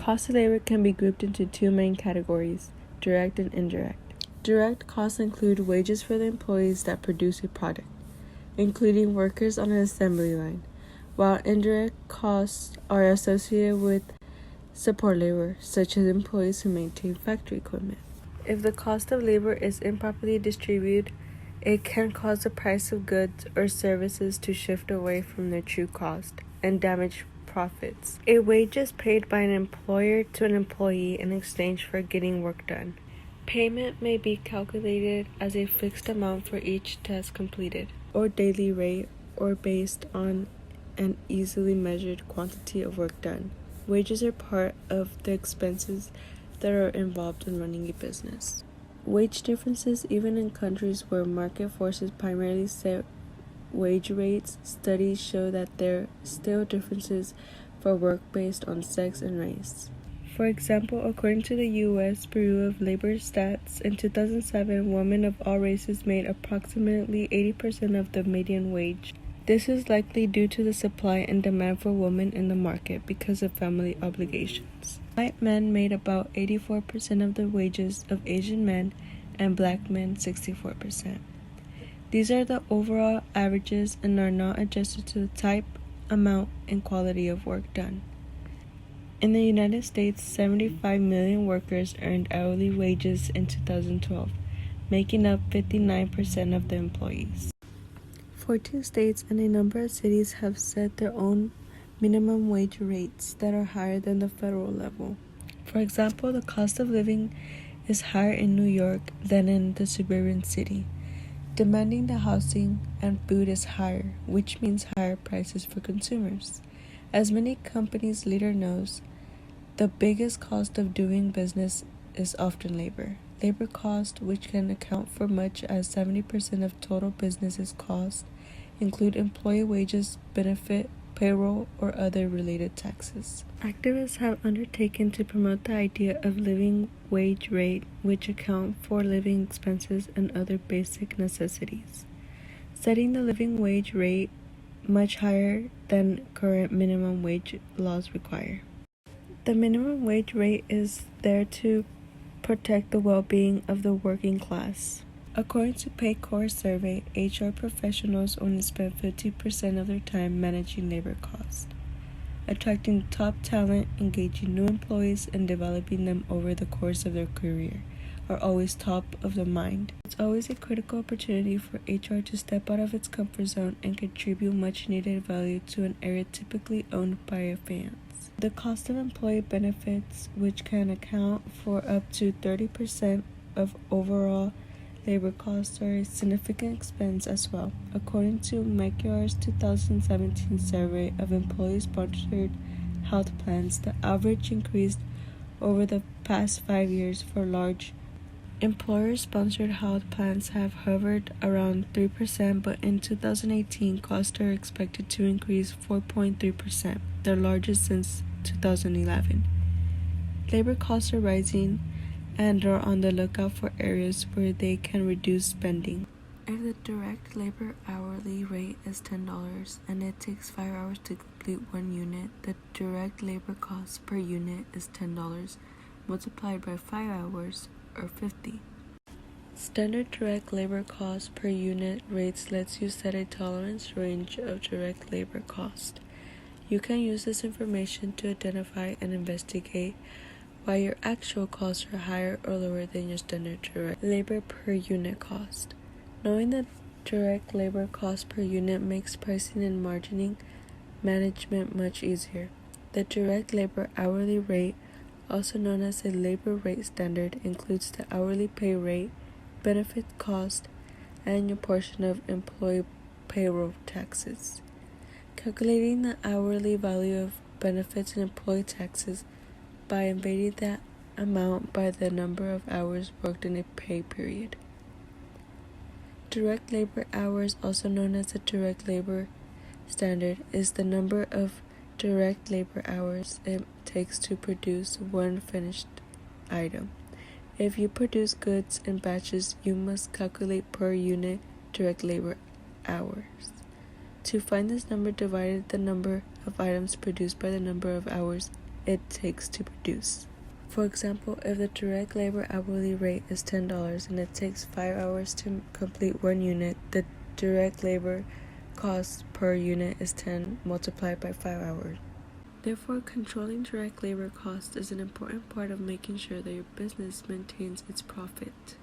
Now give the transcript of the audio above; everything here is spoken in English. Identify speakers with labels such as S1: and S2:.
S1: Cost of labor can be grouped into two main categories, direct and indirect. Direct costs include wages for the employees that produce a product, including workers on an assembly line, while indirect costs are associated with support labor, such as employees who maintain factory equipment. If the cost of labor is improperly distributed, it can cause the price of goods or services to shift away from their true cost and damage profits. A wage is paid by an employer to an employee in exchange for getting work done. Payment may be calculated as a fixed amount for each task completed, or daily rate, or based on an easily measured quantity of work done. Wages are part of the expenses that are involved in running a business. Wage differences, even in countries where market forces primarily set wage rates, studies show that there are still differences for work based on sex and race. For example, according to the U.S. Bureau of Labor Stats, in 2007, women of all races made approximately 80% of the median wage. This is likely due to the supply and demand for women in the market because of family obligations. White men made about 84% of the wages of Asian men and black men 64%. These are the overall averages and are not adjusted to the type, amount, and quality of work done. In the United States, 75 million workers earned hourly wages in 2012, making up 59% of the employees. 14 states and a number of cities have set their own minimum wage rates that are higher than the federal level. For example, the cost of living is higher in New York than in the suburban city. Demanding the housing and food is higher, which means higher prices for consumers. As many companies' leader knows, the biggest cost of doing business is often labor. Labor cost, which can account for much as 70% of total business's cost, include employee wages, benefit, payroll, or other related taxes. Activists have undertaken to promote the idea of living wage rate, which account for living expenses and other basic necessities, setting the living wage rate much higher than current minimum wage laws require. The minimum wage rate is there to protect the well-being of the working class. According to Paycor survey, HR professionals only spend 50% of their time managing labor costs, attracting top talent, engaging new employees, and developing them over the course of their career are always top of the mind. It's always a critical opportunity for HR to step out of its comfort zone and contribute much needed value to an area typically owned by fans. The cost of employee benefits, which can account for up to 30% of overall labor costs, are a significant expense as well. According to Mekiar's 2017 survey of employee-sponsored health plans, the average increased over the past 5 years for large employer-sponsored health plans have hovered around 3%, but in 2018, costs are expected to increase 4.3%, their largest since 2011. Labor costs are rising and are on the lookout for areas where they can reduce spending. If the direct labor hourly rate is $10 and it takes 5 hours to complete one unit, the direct labor cost per unit is $10 multiplied by 5 hours, or 50. Standard direct labor cost per unit rates lets you set a tolerance range of direct labor cost. You can use this information to identify and investigate why your actual costs are higher or lower than your standard direct labor per unit cost. Knowing the direct labor cost per unit makes pricing and margining management much easier. The direct labor hourly rate, also known as a labor rate standard, includes the hourly pay rate, benefit cost, and your portion of employee payroll taxes. Calculating the hourly value of benefits and employee taxes by invading that amount by the number of hours worked in a pay period. Direct labor hours, also known as the direct labor standard, is the number of direct labor hours it takes to produce one finished item. If you produce goods in batches, you must calculate per unit direct labor hours. To find this number, divide the number of items produced by the number of hours it takes to produce. For example, if the direct labor hourly rate is $10 and it takes 5 hours to complete 1 unit, the direct labor cost per unit is 10 multiplied by 5 hours. Therefore, controlling direct labor costs is an important part of making sure that your business maintains its profit.